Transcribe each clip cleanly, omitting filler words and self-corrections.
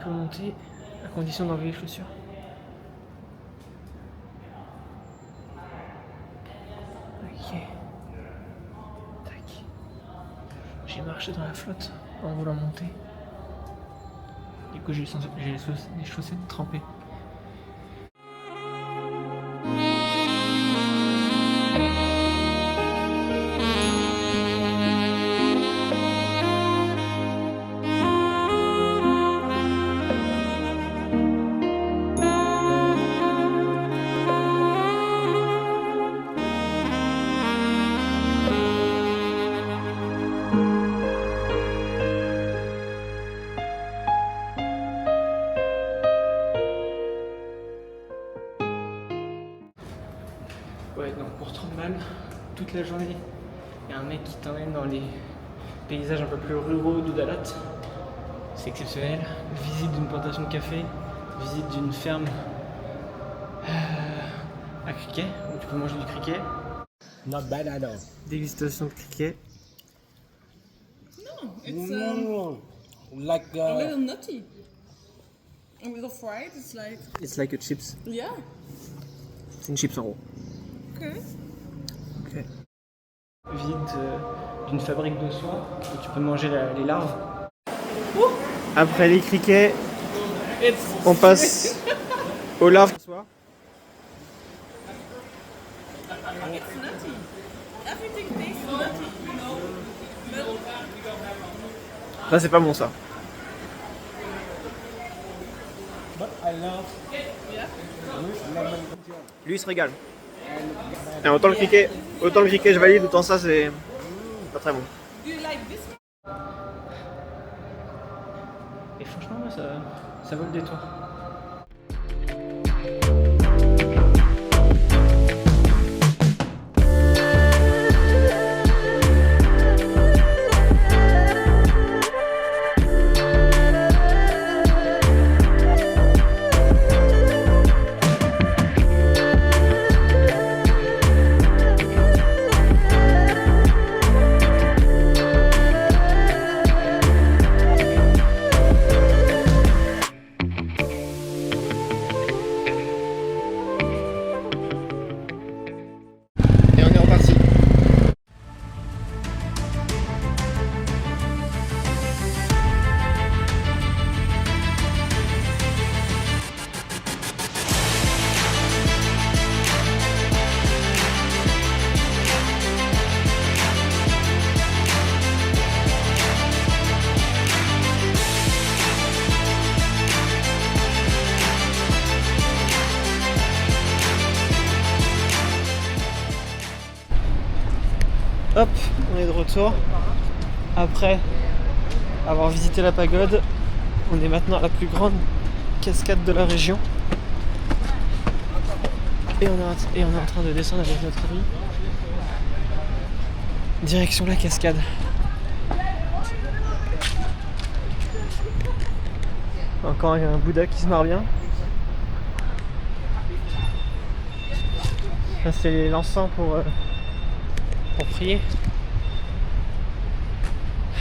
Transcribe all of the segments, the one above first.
peux monter à condition d'enlever les chaussures. Ok. Tac. J'ai marché dans la flotte en voulant monter. Du coup j'ai les chaussettes trempées. Ouais, donc pour 30 balles, toute la journée, il y a un mec qui t'emmène dans les paysages un peu plus ruraux de Dalat. C'est exceptionnel. Visite d'une plantation de café, visite d'une ferme à criquet, où tu peux manger du criquet. Not bad at all. Dégustation de criquet. No, it's Like a little nutty. A little fried, it's like... It's like a chips. Yeah. C'est une chips en gros. Okay. Ok. Visite d'une fabrique de soie où tu peux manger les larves. Après les criquets, on passe aux larves. It's nutty. Everything tastes nutty, you know. Milk. Ça c'est pas bon ça. But I love lemon. Lui il se régale. Et autant le criquet je valide, autant ça c'est pas très bon. Do you like biscuits? Et franchement ça vaut le détour. Et on est reparti. Hop, on est de retour. Après avoir visité la pagode, on est maintenant à la plus grande cascade de la région. Et on est en train de descendre avec notre ami. Direction la cascade. Encore un Bouddha qui se marre bien. Ça c'est l'encens pour prier.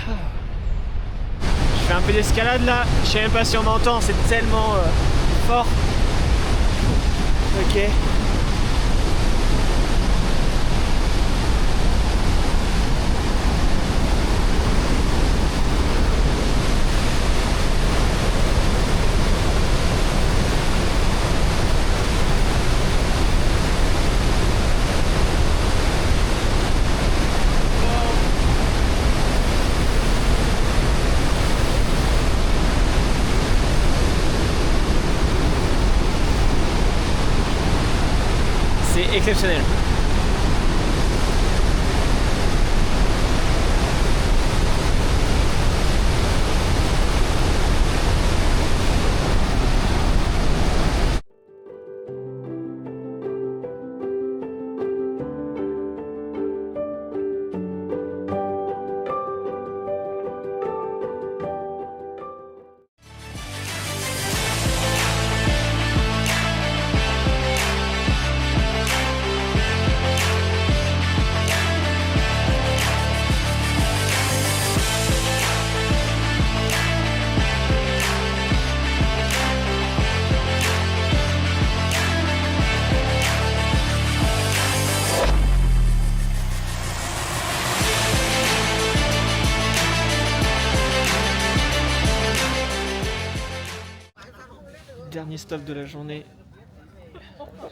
Je fais un peu d'escalade là, je sais même pas si on m'entend, c'est tellement fort. Ok. C'est exceptionnel. dernier stop de la journée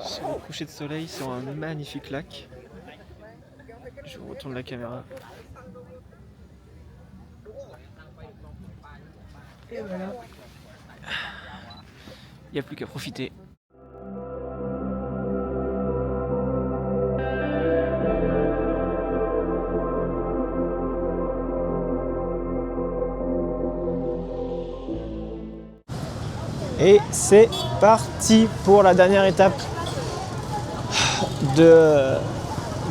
sur le coucher de soleil sur un magnifique lac. Je vous retourne la caméra. Et voilà. Il n'y a plus qu'à profiter. Et c'est parti pour la dernière étape de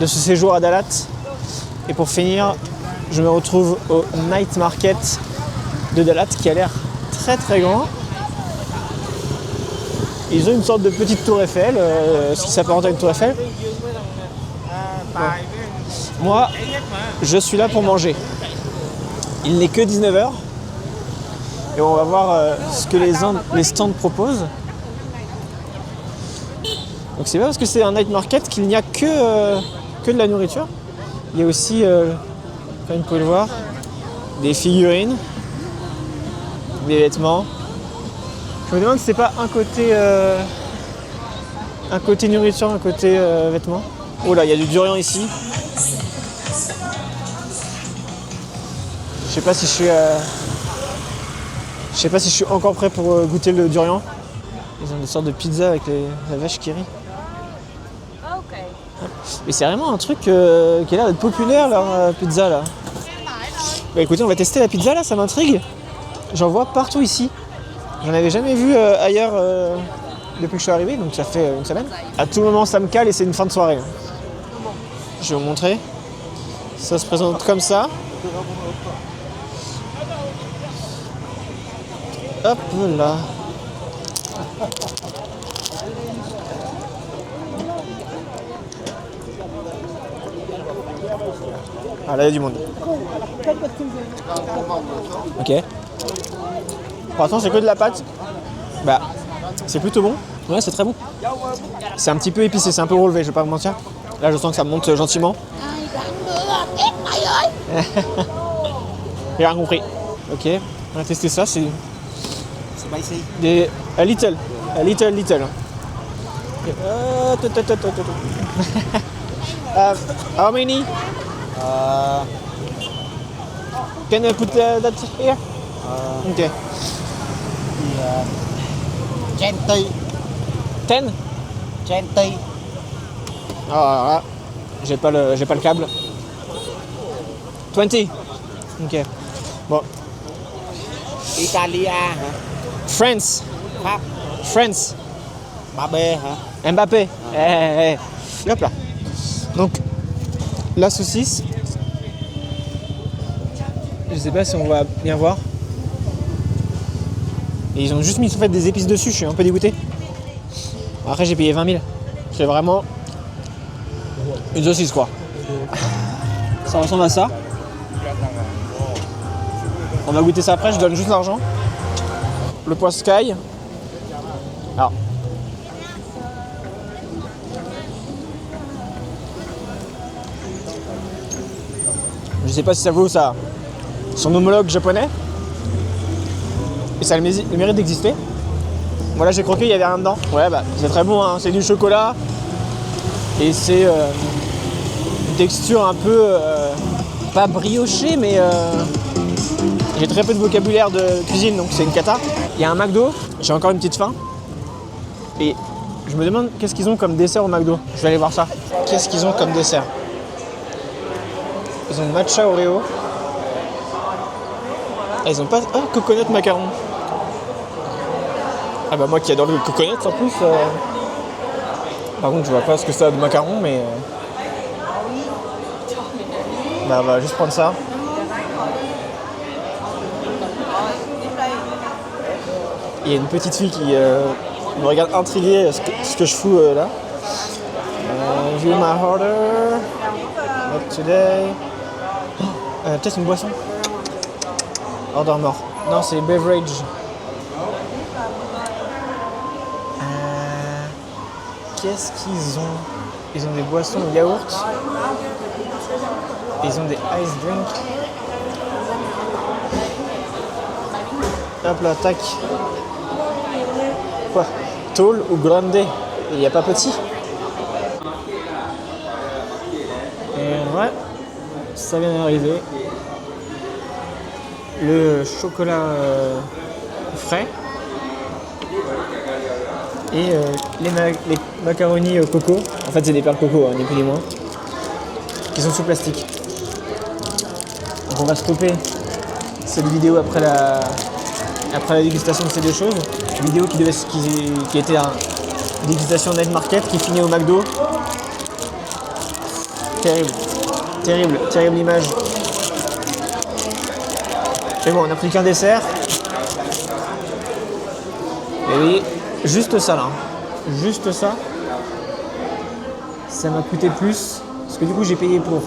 ce séjour à Dalat. Et pour finir, je me retrouve au Night Market de Dalat qui a l'air très très grand. Ils ont une sorte de petite tour Eiffel, ce qui s'apparente à une tour Eiffel. Bon. Moi, je suis là pour manger. Il n'est que 19h. Et on va voir ce que les stands proposent. Donc c'est pas parce que c'est un night market qu'il n'y a que de la nourriture. Il y a aussi, comme vous pouvez le voir, des figurines, des vêtements. Je me demande si c'est pas un côté nourriture, un côté vêtements. Oh là, il y a du durian ici. Je sais pas si je suis encore prêt pour goûter le durian. Ils ont des sortes de pizza avec la vache qui rit. Ok. Mais c'est vraiment un truc qui a l'air d'être populaire, leur pizza là. Bah écoutez, on va tester la pizza là, ça m'intrigue. J'en vois partout ici. J'en avais jamais vu ailleurs depuis que je suis arrivé, donc ça fait une semaine. À tout moment ça me cale et c'est une fin de soirée. Je vais vous montrer. Ça se présente comme ça. Hop là. Ah là il y a du monde. Ok. Pour l'instant c'est que de la pâte. Bah c'est plutôt bon. Ouais c'est très bon. C'est un petit peu épicé, c'est un peu relevé, je vais pas vous mentir. Là je sens que ça monte gentiment. J'ai rien compris. Ok, on va tester ça, c'est des a little. How many? Can I put that here? Okay. 10? 20. Ah là, j'ai pas le câble. 20. Ok. Bon. Italia hả? France. Pháp. France. Mbappé hả? Mbappé. Hop là. Donc, la saucisse. Je sais pas si on va bien voir. Et ils ont juste mis en fait des épices dessus, je suis un peu dégoûté. Après j'ai payé 20 000. C'est vraiment une saucisse quoi. Ça ressemble à ça. On va goûter ça après, je donne juste l'argent. Le poisson sky. Alors. Je sais pas si ça vaut ça son homologue japonais. Et ça a le mérite d'exister. Voilà, j'ai croqué, il y avait rien dedans. Ouais, bah c'est très bon, hein. C'est du chocolat. Et c'est une texture un peu pas briochée, mais j'ai très peu de vocabulaire de cuisine, donc c'est une cata. Il y a un McDo, j'ai encore une petite faim. Et je me demande qu'est-ce qu'ils ont comme dessert au McDo. Je vais aller voir ça. Qu'est-ce qu'ils ont comme dessert? Ils ont matcha Oreo. Ah, ils ont pas... Ah, coconut macaron. Ah bah moi qui adore le coconut en plus. Par contre je vois pas ce que ça a de macaron mais... Bah on va juste prendre ça. Il y a une petite fille qui me regarde intriguée ce que je fous là. View my order. Not today. Peut-être une boisson. Order mort. Non, c'est beverage. Qu'est-ce qu'ils ont? Ils ont des boissons au yaourt. Ils ont des ice drink. Hop là, tac. quoi? Tall ou grande? Il n'y a pas petit? Et ouais, ça vient d'arriver. Le chocolat frais. Et les macaronis coco. En fait, c'est des perles coco, hein, ni plus ni moins. Qui sont sous plastique. Donc on va stopper cette vidéo après la dégustation de ces deux choses. Une vidéo qui était une dégustation Night Market qui finit au McDo. Terrible, terrible, terrible image. Mais bon, on a pris qu'un dessert. Et oui, juste ça là. Juste ça. Ça m'a coûté plus. Parce que du coup, j'ai payé pour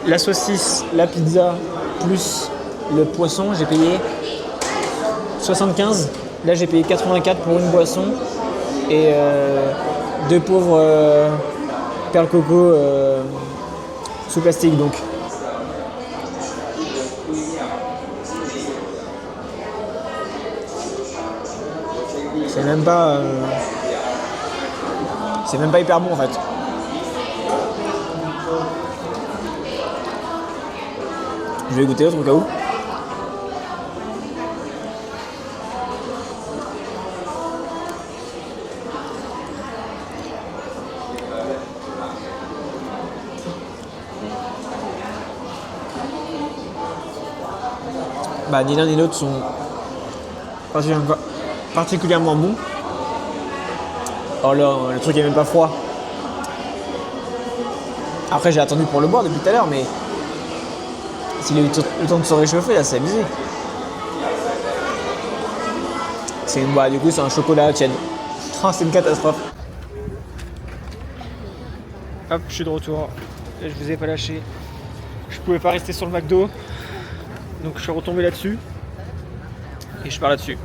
la saucisse, la pizza, plus le poisson. J'ai payé 75. Là, j'ai payé 84 pour une boisson. Et deux pauvres perles coco sous plastique. Donc. C'est même pas hyper bon en fait. Je vais goûter l'autre au cas où. Bah ni l'un ni l'autre sont particulièrement bons. Alors le truc est même pas froid. Après j'ai attendu pour le boire depuis tout à l'heure, mais s'il a eu le temps de se réchauffer là, c'est abusé. Du coup c'est un chocolat tiède. Oh, c'est une catastrophe. Hop, je suis de retour. Je vous ai pas lâché. Je pouvais pas rester sur le McDo. Donc je suis retombé là-dessus. Et je pars là-dessus.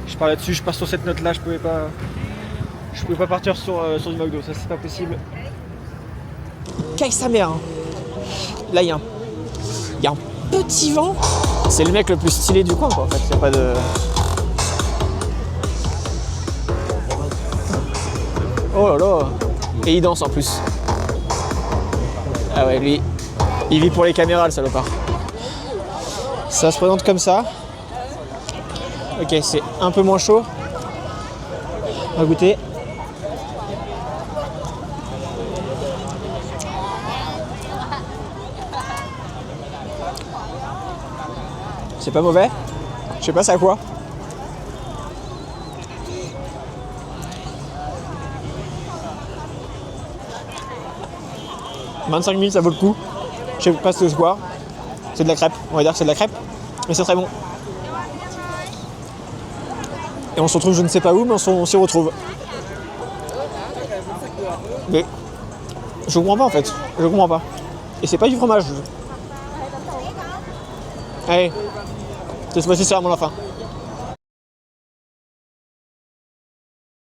Je pars sur cette note là, je pouvais pas partir sur du McDo, ça c'est pas possible. Caille sa mère hein. Là il y a un petit vent. C'est le mec le plus stylé du coin quoi en fait, y a pas de. Oh là là. Et il danse en plus. Ah ouais lui, il vit pour les caméras le salopard. Ça se présente comme ça. Ok, c'est un peu moins chaud. On va goûter. C'est pas mauvais. Je sais pas c'est à quoi. « 25 minutes, ça vaut le coup. Je sais pas ce que c'est quoi. C'est de la crêpe. On va dire que c'est de la crêpe. Mais c'est très bon. Et on se retrouve je ne sais pas où, mais on s'y retrouve. Mais je comprends pas en fait. Je comprends pas. Et c'est pas du fromage. Allez, cette fois-ci c'est vraiment la fin.